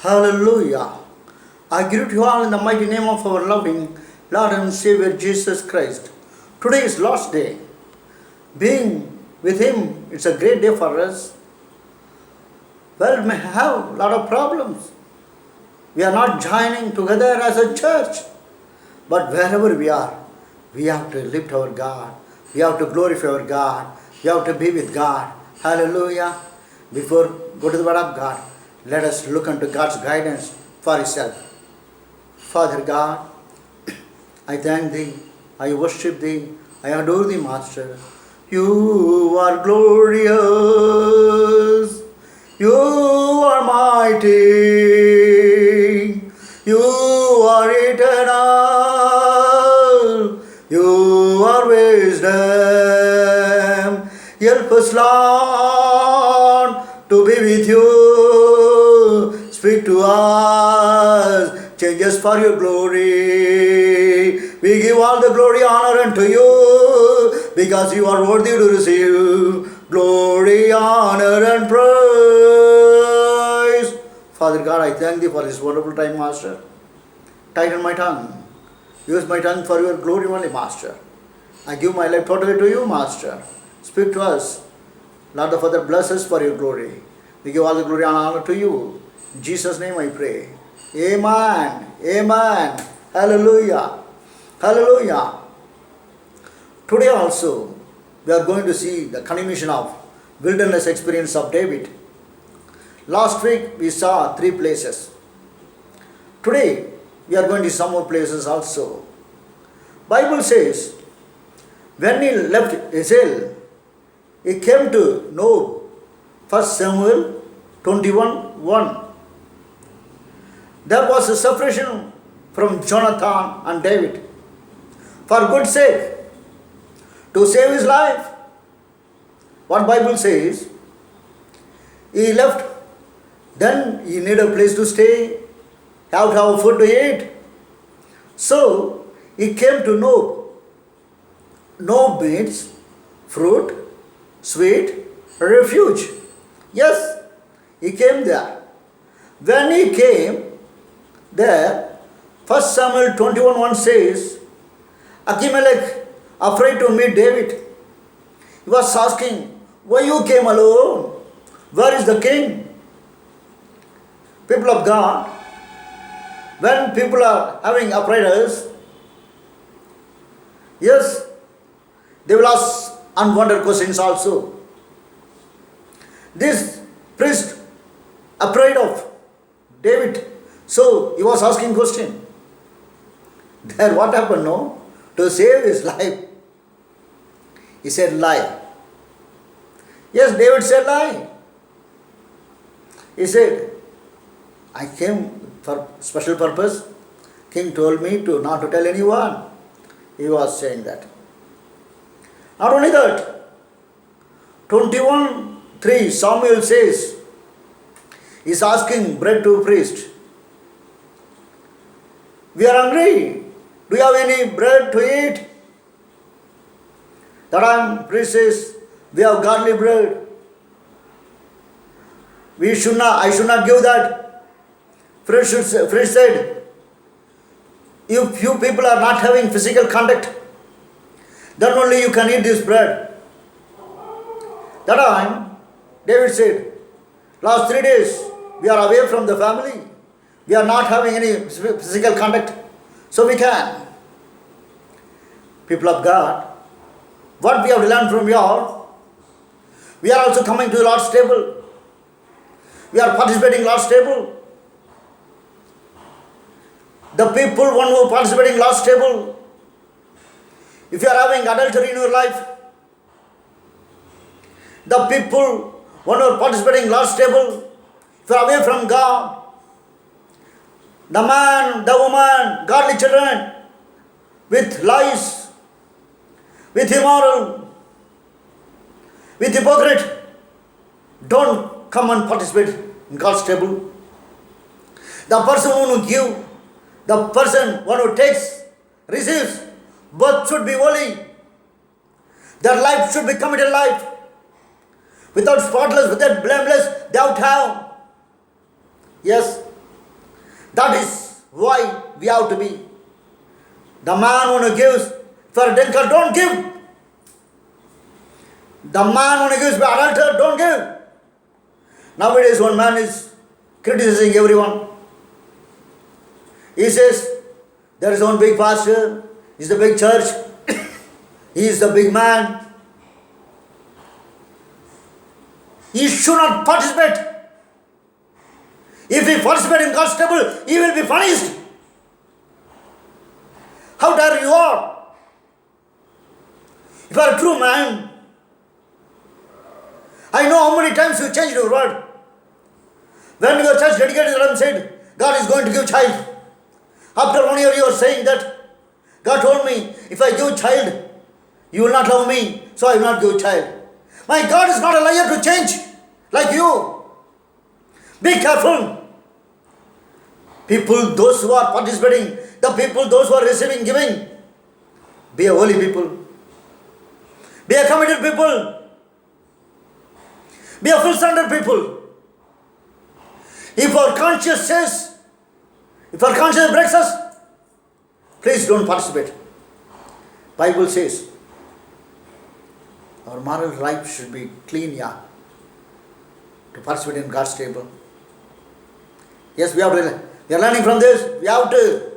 Hallelujah. I greet you all in the mighty name of our loving Lord and Savior Jesus Christ. Today is last day. Being with Him, it's a great day for us. Well, we may have a lot of problems. We are not joining together as a church. But wherever we have to lift our God. We have to glorify our God. We have to be with God. Hallelujah. Before go to the Word of God, let us look unto God's guidance for Himself. Father God, I thank Thee, I worship Thee, I adore Thee, Master. You are glorious, you are mighty, you are eternal, you are wisdom. Help us, Lord, to be with you. Speak to us, change us for your glory. We give all the glory, honor unto you, because you are worthy to receive glory, honor, and praise. Father God, I thank Thee for this wonderful time, Master. Tighten my tongue. Use my tongue for your glory only, Master. I give my life totally to you, Master. Speak to us. Lord the Father, bless us for your glory. We give all the glory and honor to you. In Jesus' name I pray. Amen. Amen. Hallelujah. Hallelujah. Today also, we are going to see the continuation of wilderness experience of David. Last week, we saw 3 places. Today, we are going to see some more places also. Bible says, when he left Israel, he came to Nob. 1 Samuel 21:1. There was a separation from Jonathan and David. For good sake, to save his life. What Bible says, he left, then he need a place to stay, have to have food to eat. So, he came to Nob. Nob means fruit, sweet, refuge. Yes, he came there. When he came there, 1 Samuel 21:1 says, Achimelech, afraid to meet David, he was asking, why you came alone? Where is the king? People of God, when people are having uprisings, yes, they will ask unwanted questions also. This priest, afraid of David, so he was asking question. Then what happened, no? To save his life, he said lie. Yes, David said lie. He said, I came for special purpose. King told me to not to tell anyone. He was saying that. Not only that, 21:3 Samuel says, he's asking bread to priest. We are hungry. Do you have any bread to eat? That time priest says, we have godly bread. I should not give that. Priest said, if you people are not having physical contact, then only you can eat this bread. That time, David said, last 3 days, we are away from the family. We are not having any physical contact. So we can. People of God, what we have to learn from you all, we are also coming to the Lord's table. We are participating in Lord's table. The people, one who participating in Lord's table, if you are having adultery in your life, the people, one who are participating in Lord's table, if you are away from God, the man, the woman, godly children, with lies, with immoral, with hypocrite, don't come and participate in God's table. The person who gives, the person one who takes, receives, both should be holy. Their life should be committed life. Without spotless, without blameless, they have. Yes, That is why we have to be. The man who gives for a drinker, don't give. The man who gives for adulterer, don't give. Nowadays, one man is criticizing everyone. He says, there is one big pastor, he is the big church, he is the big man. He should not participate. If he participates in God's table, he will be punished. How dare you are? If you are a true man, I know how many times you changed your word. When your church dedicated and said, God is going to give child. After 1 year you are saying that, God told me, if I give child, you will not love me, so I will not give child. My God is not a liar to change like you. Be careful. People, those who are participating, the people, those who are receiving, giving, be a holy people. Be a committed people. Be a full-surrendered people. If our conscience says, if our conscience breaks us, please don't participate. Bible says, our moral life should be clean, yeah, to participate in God's table. Yes, we are learning from this. We have to.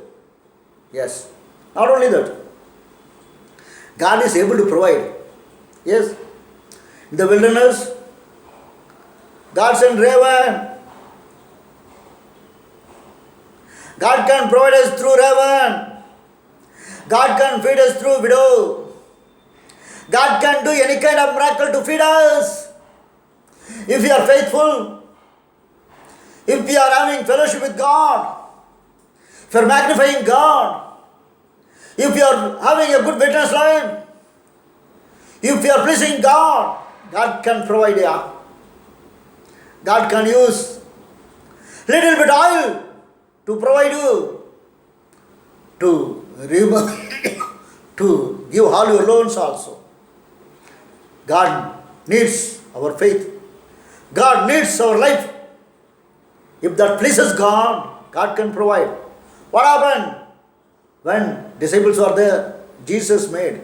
Yes. Not only that, God is able to provide. Yes. In the wilderness, God sent raven. God can provide us through raven. God can feed us through widow. God can do any kind of miracle to feed us. If we are faithful, if we are having fellowship with God, if we are magnifying God, if we are having a good witness life, if we are pleasing God, God can provide. Yeah. God can use little bit oil to provide you, to to give all your loans also. God needs our faith. God needs our life. If that pleases God, God can provide. What happened? When disciples were there, Jesus made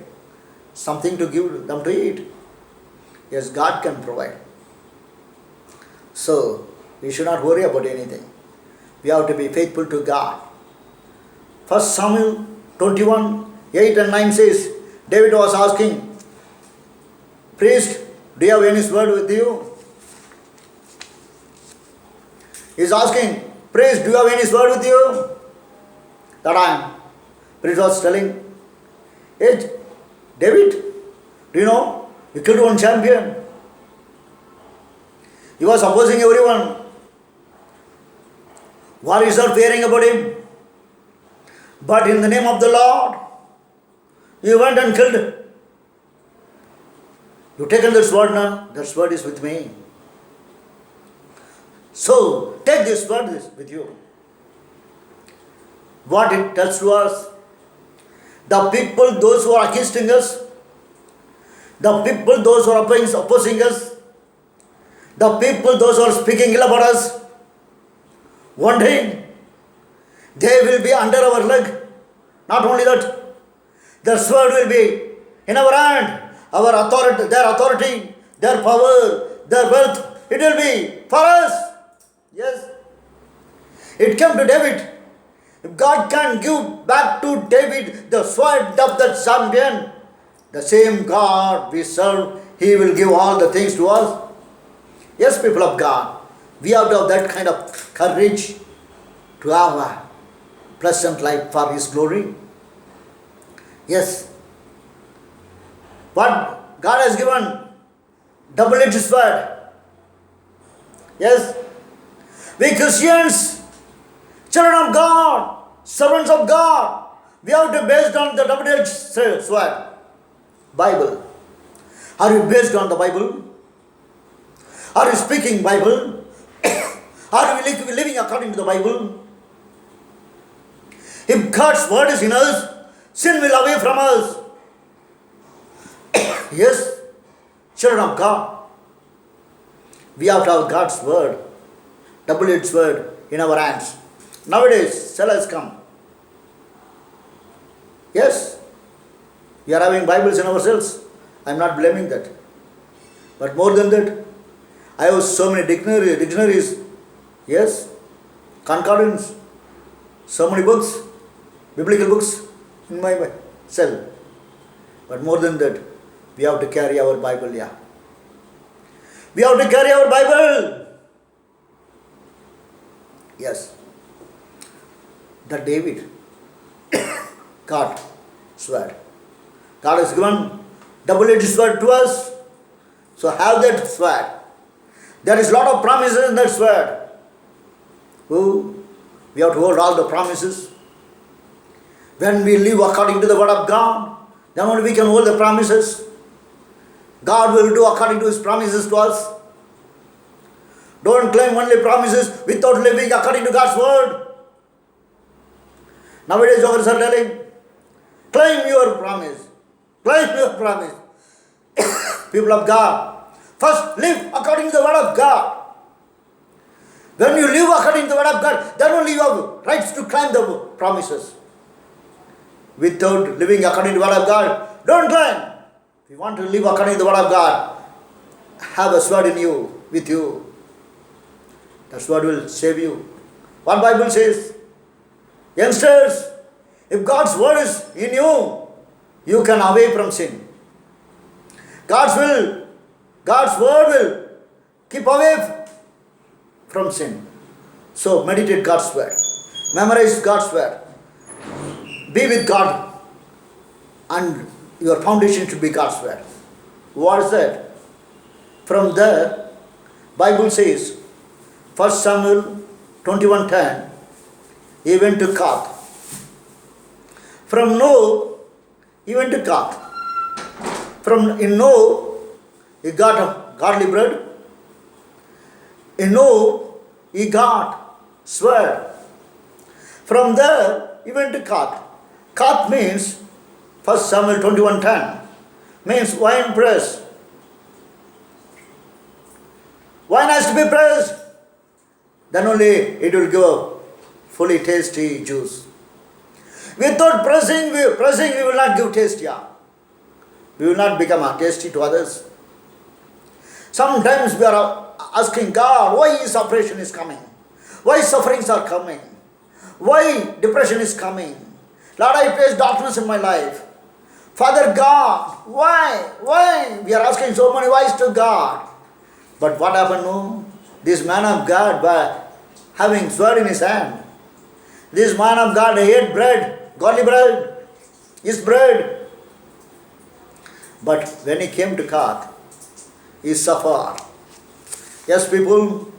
something to give them to eat. Yes, God can provide. So, we should not worry about anything. We have to be faithful to God. 1 Samuel 21, 8 and 9 says, David was asking, priest, do you have any sword with you? He is asking, priest, do you have any sword with you? That time, priest was telling, hey, David, do you know, you killed one champion. He was opposing everyone. War is not fearing about him. But in the name of the Lord, you went and killed. You taken that sword now, that sword is with me. So, take this sword with you. What it tells to us, the people, those who are against us, the people, those who are opposing us, the people, those who are speaking ill about us, one day, they will be under our leg. Not only that, their sword will be in our hand, our authority, their power, their wealth, it will be for us. Yes. It came to David. If God can give back to David the sword of that champion, the same God we serve, He will give all the things to us. Yes, people of God, we have to have that kind of courage to have a pleasant life for His glory. Yes. What God has given, double-edged sword. Yes. We Christians, children of God, servants of God, we have to be based on the double-edged sword, Bible. Are you based on the Bible? Are you speaking Bible? Are we living according to the Bible? If God's word is in us, sin will away from us. Yes, children of God, we have to have God's word, double-edged sword in our hands. Nowadays, cell has come. Yes, we are having Bibles in ourselves. I am not blaming that. But more than that, I have so many dictionaries. Yes, concordance, so many books, biblical books in my cell. But more than that, we have to carry our Bible, yeah. We have to carry our Bible. Yes. That David, God, sword. God has given double-edged sword to us. So have that sword. There is a lot of promises in that sword. We have to hold all the promises. When we live according to the word of God, then only we can hold the promises. God will do according to His promises to us. Don't claim only promises without living according to God's word. Nowadays, jokers are telling, claim your promise. Claim your promise. People of God, first live according to the word of God. When you live according to the word of God, then only you have rights to claim the promises. Without living according to the word of God, don't claim. If you want to live according to the word of God, have a sword in you, with you. That sword will save you. What Bible says? Youngsters, if God's word is in you, you can away from sin. God's word will keep away from sin. So meditate God's word. Memorize God's word. Be with God. And your foundation should be God's word. What is that? From there, Bible says, 1 Samuel 21:10, he went to Gath. From No, he went to Gath. In No, he got a godly bread. In No, he got sword. From there, he went to Gath. Gath means, 1 Samuel 21:10, means wine press. Wine has to be pressed. Then only it will give fully tasty juice. Without pressing, we will not give taste, yeah. We will not become tasty to others. Sometimes we are asking God, why separation is coming? Why sufferings are coming? Why depression is coming? Lord, I face darkness in my life. Father God, why? Why? We are asking so many whys to God. But what happened? No? This man of God, by having sword in his hand, this man of God ate bread, godly bread, his bread. But when he came to Gath, he suffered. Yes, people,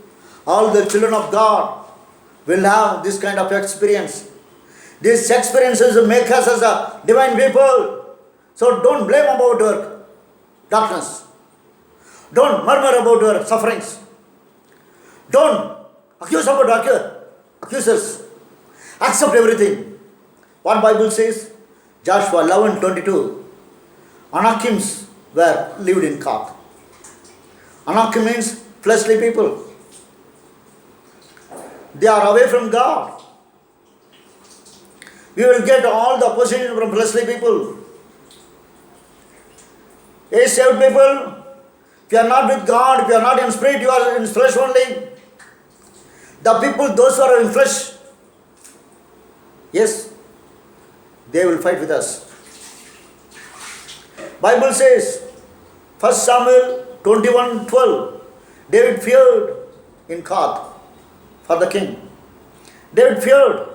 all the children of God will have this kind of experience. These experiences make us as a divine people. So don't blame about your darkness. Don't murmur about your sufferings. Don't accuse about accusers. Accept everything. What Bible says? Joshua 11:22. Anakims lived in Gath. Anakim means fleshly people. They are away from God. We will get all the opposition from fleshly people. Hey, saved people, if you are not with God, if you are not in spirit, you are in flesh only. The people, those who are in flesh, yes, they will fight with us. Bible says, 1 Samuel 21:12, David feared in Gath for the king. David feared.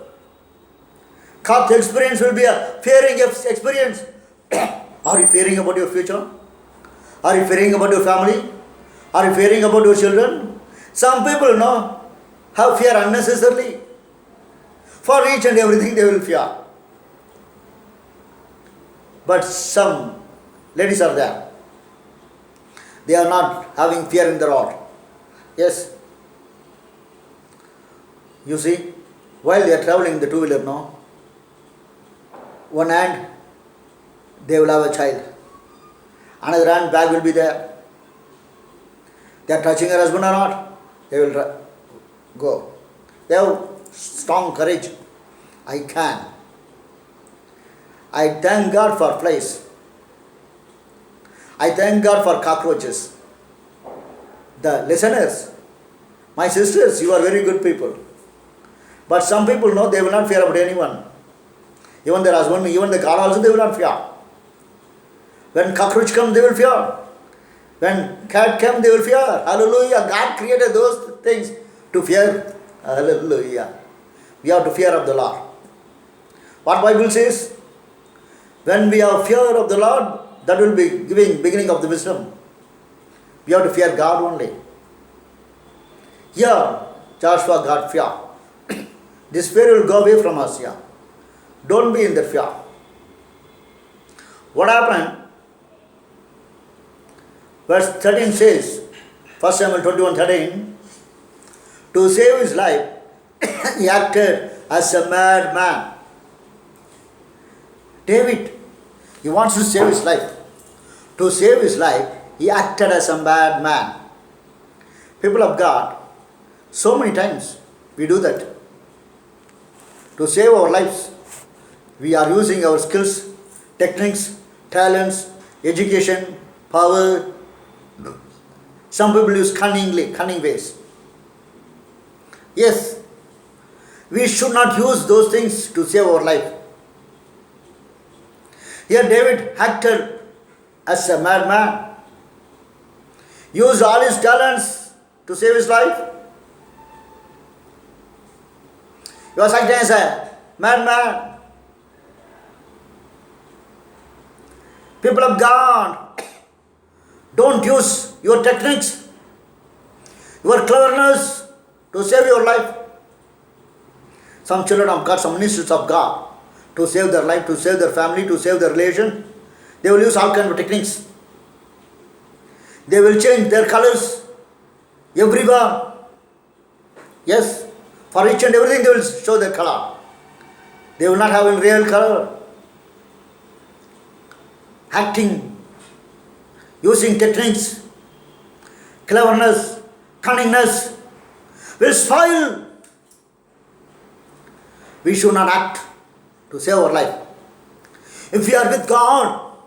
Gath experience will be a fearing experience. Are you fearing about your future? Are you fearing about your family? Are you fearing about your children? Some people have fear unnecessarily. For each and everything they will fear. But some ladies are there. They are not having fear in their heart. Yes. You see, while they are traveling the two-wheeler, one hand they will have a child. Another hand bag will be there. They are touching her husband or not, they will go. They have strong courage. I can. I thank God for flies. I thank God for cockroaches. The listeners, my sisters, you are very good people. But some people know they will not fear about anyone. Even their husband, even the God also they will not fear. When cockroach come, they will fear. When cat come, they will fear. Hallelujah. God created those things to fear. Hallelujah. We have to fear of the Lord. What Bible says? When we have fear of the Lord, that will be giving beginning of the wisdom. We have to fear God only. Here, Joshua got fear. This fear will go away from us here. Don't be in that fear. What happened? Verse 13 says, 1 Samuel 21:13, to save his life, he acted as a madman. David, he wants to save his life. To save his life, he acted as a madman. People of God, so many times we do that. To save our lives, we are using our skills, techniques, talents, education, power. Some people use cunning ways. Yes, we should not use those things to save our life. Here David acted as a madman. Used all his talents to save his life. He was acting as a madman. People of God, don't use your techniques, your cleverness to save your life. Some children of God, some ministers of God, to save their life, to save their family, to save their relation, they will use all kinds of techniques. They will change their colors everywhere. Yes, for each and everything they will show their color. They will not have a real color. Acting, using techniques, cleverness, cunningness will spoil. We should not act to save our life. If we are with God,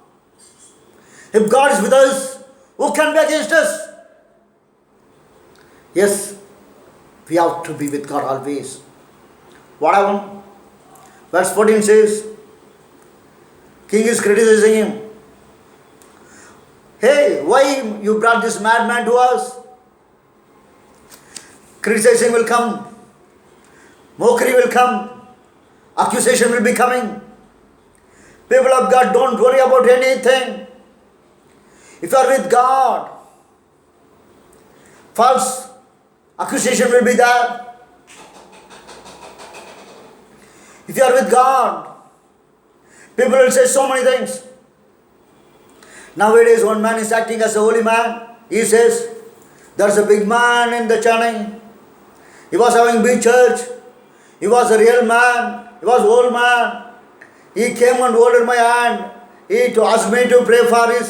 if God is with us, who can be against us? Yes, we have to be with God always. What happened? Verse 14 says, king is criticizing him. Hey, why you brought this madman to us? Criticizing will come. Mockery will come. Accusation will be coming. People of God, don't worry about anything. If you are with God, false accusation will be there. If you are with God, people will say so many things. Nowadays, one man is acting as a holy man. He says, there's a big man in the Chennai. He was having big church. He was a real man. He was old man. He came and holded my hand. He asked me to pray for him.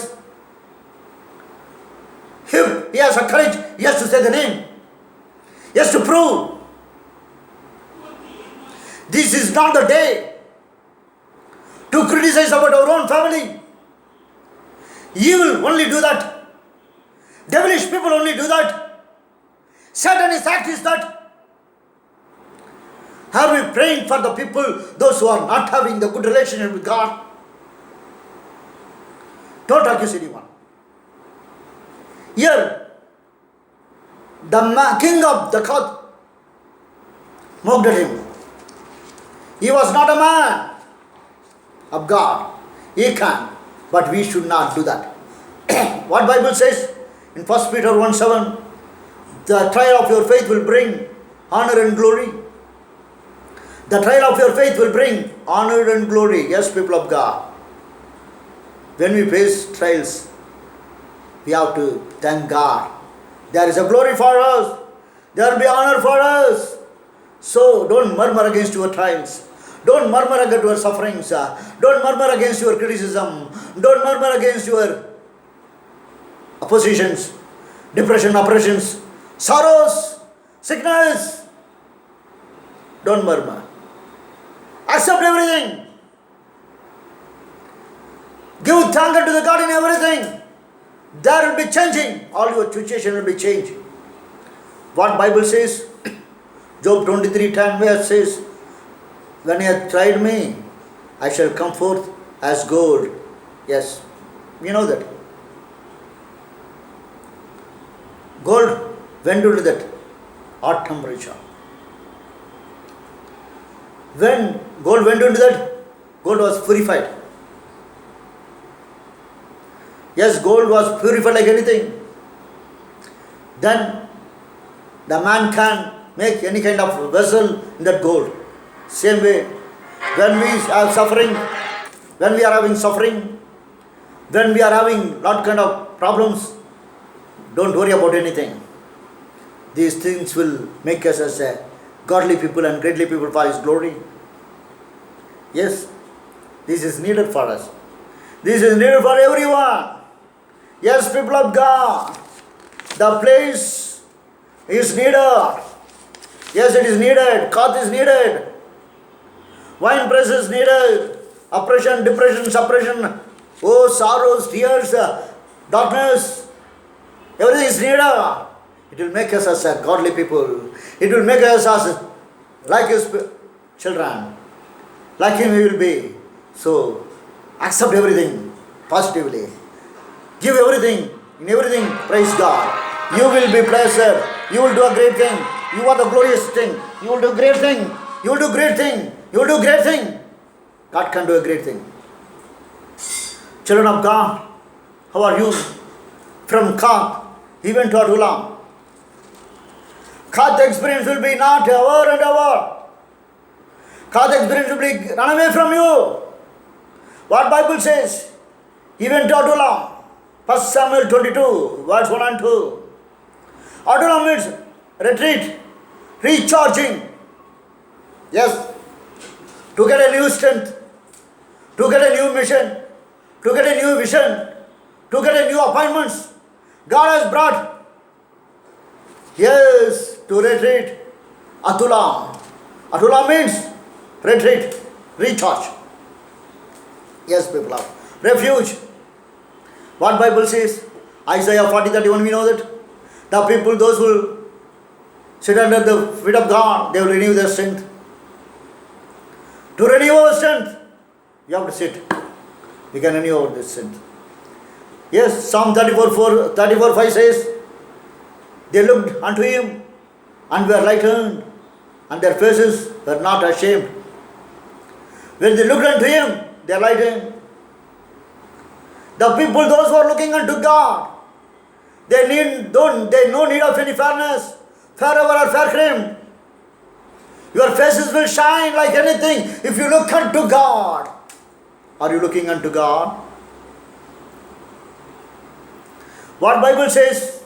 He has a courage. He has to say the name. He has to prove. This is not the day to criticize about our own family. Evil only do that. Devilish people only do that. Satanist act is that. Are we praying for the people, those who are not having the good relationship with God? Don't accuse anyone. Here, the king of the court mocked at him. He was not a man of God. He can, but we should not do that. What Bible says in 1 Peter 1:7, the trial of your faith will bring honor and glory. The trial of your faith will bring honor and glory. Yes, people of God. When we face trials, we have to thank God. There is a glory for us. There will be honor for us. So don't murmur against your trials. Don't murmur against your sufferings. Don't murmur against your criticism. Don't murmur against your oppositions, depression, oppressions, sorrows, sickness. Don't murmur. Accept everything. Give thanks to the God in everything. There will be changing. All your situation will be changed. What Bible says? Job 23:10 where it says, when you have tried me, I shall come forth as gold. Yes, you know that. Gold went into that hot temperature. When gold went into that, gold was purified. Yes, gold was purified like anything. Then the man can make any kind of vessel in that gold. Same way, when we are suffering, when we are having suffering, when we are having lot kind of problems, don't worry about anything. These things will make us as a godly people and greatly people for His glory. Yes, this is needed for us. This is needed for everyone. Yes, people of God, the place is needed. Yes, it is needed. Cloth is needed. Wine press is needed. Oppression, depression, suppression, oh, sorrows, tears, darkness, everything is needed. It will make us as a godly people. It will make us as like His children. Like Him we will be. So, accept everything positively. Give everything. In everything, praise God. You will be blessed. You will do a great thing. You are the glorious thing. You will do great thing. You will do great thing. You will do great thing. God can do a great thing. Children of God, how are you? From Khat, he went to Adullam. Khat experience will be not ever and ever. Khat experience will be run away from you. What Bible says? He went to Adullam. 1 Samuel 22, verse 1 and 2. Adullam means retreat, recharging. Yes, to get a new strength, to get a new mission, to get a new vision, to get a new appointments. God has brought, yes, to retreat, Adullam. Adullam means retreat, recharge. Yes, people of refuge. What Bible says? Isaiah 40:31, we know that. The people, those who sit under the feet of God, they will renew their strength. To renew our strength, you have to sit. We can renew our strength. Yes, Psalm 34:5 says, they looked unto Him and were lightened, and their faces were not ashamed. When they looked unto Him, they are lightened. The people, those who are looking unto God, they no need of any fairness, fairer or fair cream. Your faces will shine like anything if you look unto God. Are you looking unto God? What Bible says?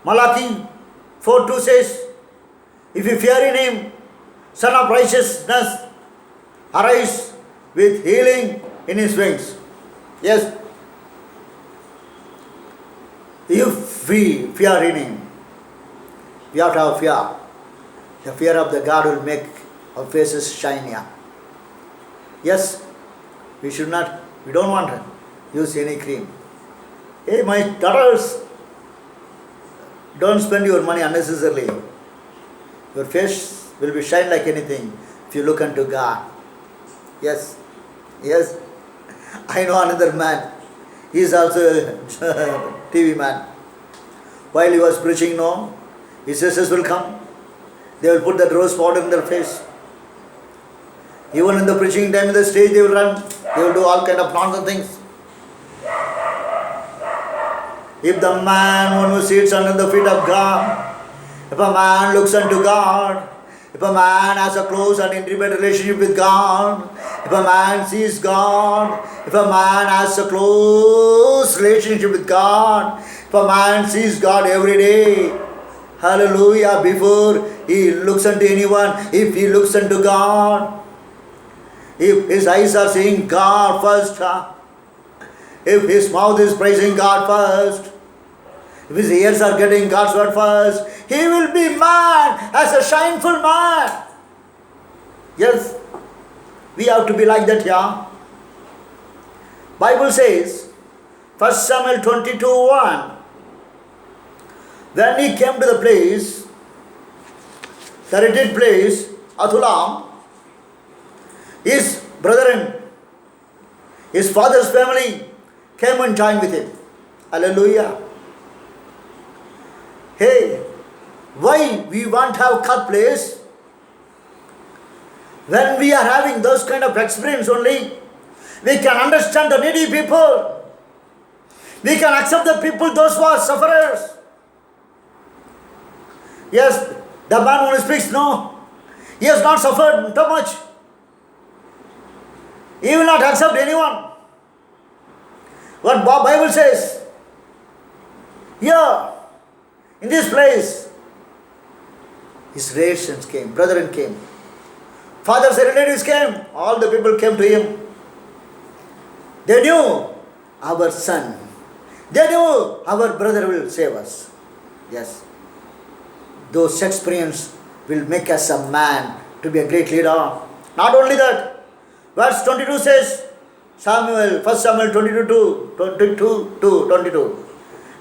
Malachi 4:2 says, if you fear in Him, Son of Righteousness, arise with healing in His wings. Yes. If we fear in Him, we have to have fear. The fear of the God will make our faces shinier. Yes, we don't want to use any cream. Hey, my daughters, don't spend your money unnecessarily. Your face will be shine like anything if you look unto God. Yes, yes. I know another man. He is also a TV man. While he was preaching, no, his sisters will come. They will put that rose powder in their face. Even in the preaching time in the stage, they will run. They will do all kind of nonsense things. If the man, one who sits under the feet of God, if a man looks unto God, if a man has a close and intimate relationship with God, if a man sees God, if a man has a close relationship with God, if a man sees God every day, hallelujah, before he looks unto anyone, if he looks unto God, if his eyes are seeing God first, if his mouth is praising God first, if his ears are getting God's word first, he will be man as a shineful man. Yes, we have to be like that, yeah. Bible says, 1 Samuel 22:1, when he came to the place, the retreat place, Adullam, his brethren, his father's family came and joined with him. Hallelujah. Hey, why we want to have cut place? When we are having those kind of experience only, we can understand the needy people. We can accept the people, those who are sufferers. Yes, the man who speaks, no, he has not suffered too much. He will not accept anyone. What Bible says, here, in this place, his relations came, brethren came, father's relatives came, all the people came to him. They knew our son. They knew our brother will save us. Yes. Those experience will make us a man to be a great leader. Not only that, verse 22 says, 1 Samuel 22,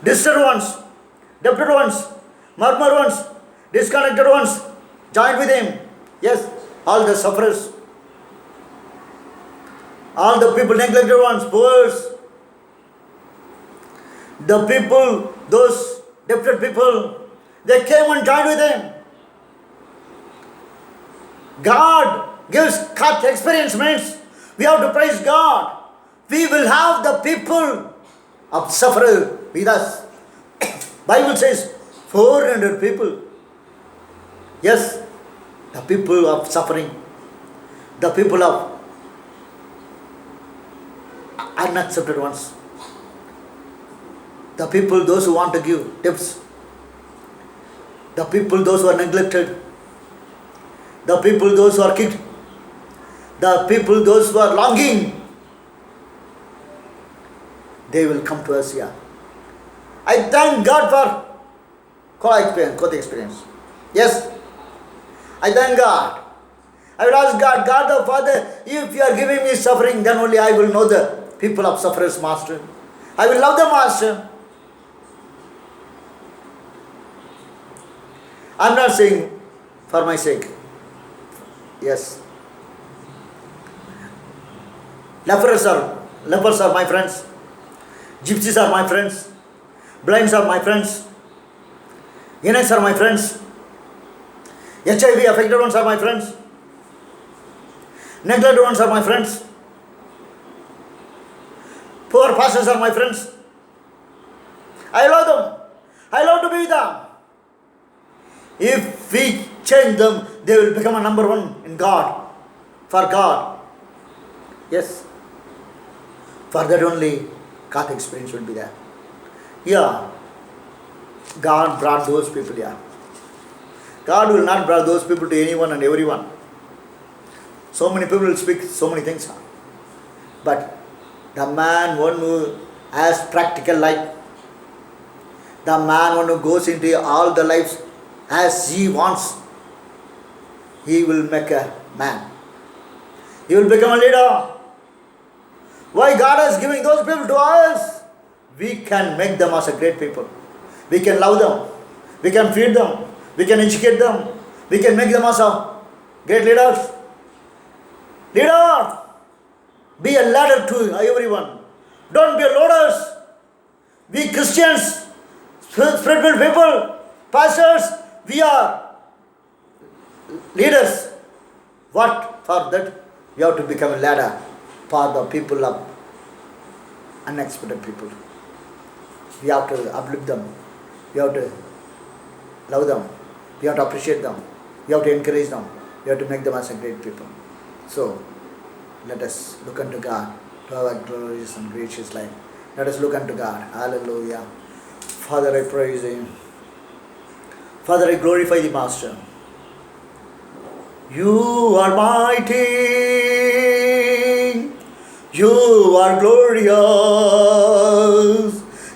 disturbed ones, debted ones, murmur ones, disconnected ones, joined with him. Yes, all the sufferers, all the people, neglected ones, poor, the people, those debted people, they came and joined with him. God gives cut experience means we have to praise God. We will have the people of sufferer with us. Bible says 400 people. Yes, the people of suffering, the people of unaccepted ones, the people, those who want to give tips, the people, those who are neglected, the people, those who are kicked, the people, those who are longing, they will come to us here. I thank God for Koth experience. Yes, I thank God. I will ask God, God the Father, if you are giving me suffering, then only I will know the people of sufferers, Master. I will love them, Master. I am not saying for my sake. Yes. Lepers are my friends. Gypsies are my friends. Blinds are my friends. Eunuchs are my friends. HIV affected ones are my friends. Neglected ones are my friends. Poor pastors are my friends. I love them. I love to be with them. If we change them, they will become a number one in God. For God. Yes. For that only Kath experience will be there. Yeah. God brought those people here. God will not bring those people to anyone and everyone. So many people will speak so many things. But the man one who has practical life, the man one who goes into all the lives as he wants, he will make a man. He will become a leader. Why God is giving those people to us? We can make them as a great people. We can love them. We can feed them. We can educate them. We can make them as a great leaders. Leader, be a ladder to everyone. Don't be a loaders. We Christians, spiritual people, pastors, we are leaders. What? For that, we have to become a ladder for the people of unexpected people. We have to uplift them. We have to love them. We have to appreciate them. We have to encourage them. We have to make them as a great people. So, let us look unto God to have a glorious and gracious life. Let us look unto God. Hallelujah. Father, I praise Him. Father, I glorify the Master. You are mighty. You are glorious.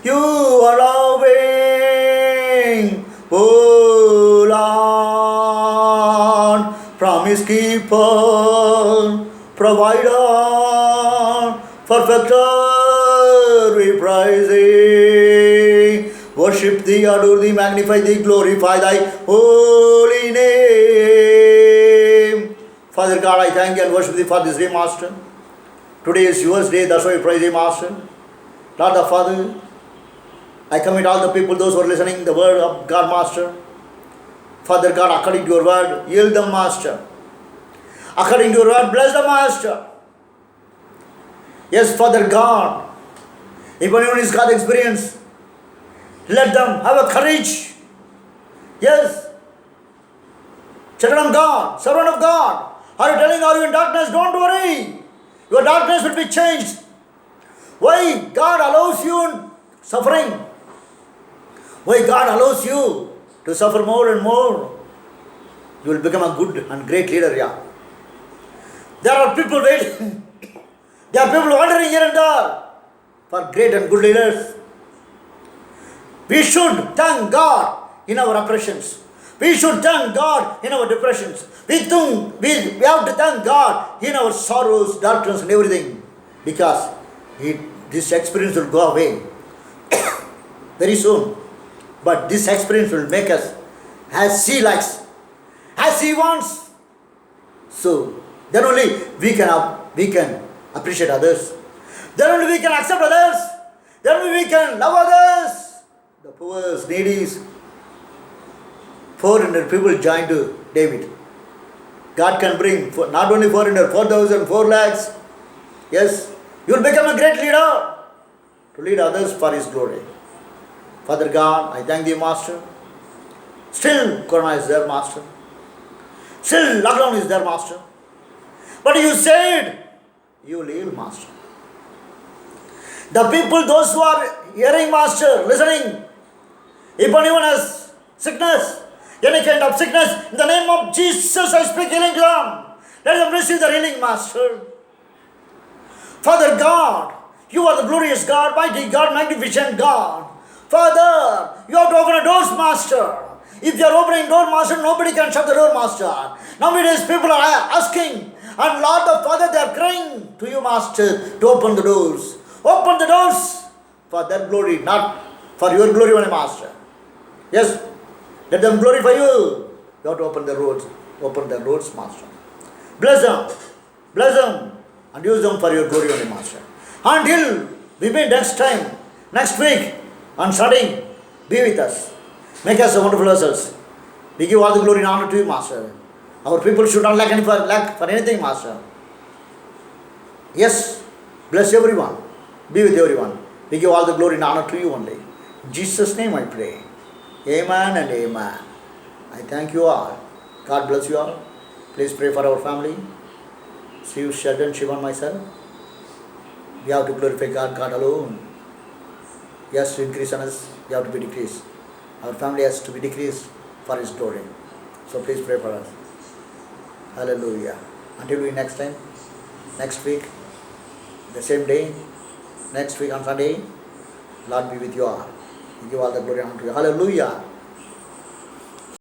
You are loving. Oh Lord, from promise keeper, provider, perfecter, we praise thee. Worship thee, adore thee, magnify thee, glorify thy holy name. Father God, I thank you and worship thee for this day, Master. Today is yours day, that's why we praise thee, Master. Lord the Father, I commit all the people, those who are listening, the word of God, Master. Father God, according to your word, yield them, Master. According to your word, bless the Master. Yes, Father God, if anyone is God experience, let them have a courage. Yes. Children of God, servant of God, are you telling, are you in darkness? Don't worry. Your darkness will be changed. Why God allows you suffering? Why God allows you to suffer more and more? You will become a good and great leader, yeah. There are people waiting. There are people wandering here and there for great and good leaders. We should thank God in our oppressions. We should thank God in our depressions. We have to thank God in our sorrows, darkness and everything. Because this experience will go away very soon. But this experience will make us as He likes, as He wants. So, then only we can appreciate others. Then only we can accept others. Then only we can love others. The poor, needy, 400 people joined to David. God can bring not only 400, 4,000, 4 lakhs. Yes, you will become a great leader to lead others for His glory. Father God, I thank Thee, Master. Still Corona is there, Master. Still lockdown is there, Master. But you said you will heal, Master. The people, those who are hearing, Master, listening, if anyone has sickness, any kind of sickness, in the name of Jesus I speak healing to them. Let them receive the healing, Master. Father God, you are the glorious God, mighty God, magnificent God. Father, you have to open the doors, Master. If you are opening door, Master, nobody can shut the door, Master. Nowadays people are asking, and Lord the Father, they are crying to you, Master, to open the doors. Open the doors for their glory, not for your glory only, Master. Yes, let them glorify you. You have to open the roads, Master. Bless them, and use them for your glory only, Master. Until we meet next time, next week, on Sunday, be with us. Make us a wonderful vessels. We give all the glory and honor to you, Master. Our people should not lack for anything, Master. Yes, bless everyone. Be with everyone. We give all the glory and honor to you only. In Jesus' name I pray. Amen and amen. I thank you all. God bless you all. Please pray for our family. See you, Sheldon, Shiva, and myself. We have to glorify God, God alone. He has to increase on us. We have to be decreased. Our family has to be decreased for His glory. So please pray for us. Hallelujah. Until we next time, next week, the same day, next week on Sunday, Lord be with you all. We give all the glory and honor to you. Hallelujah.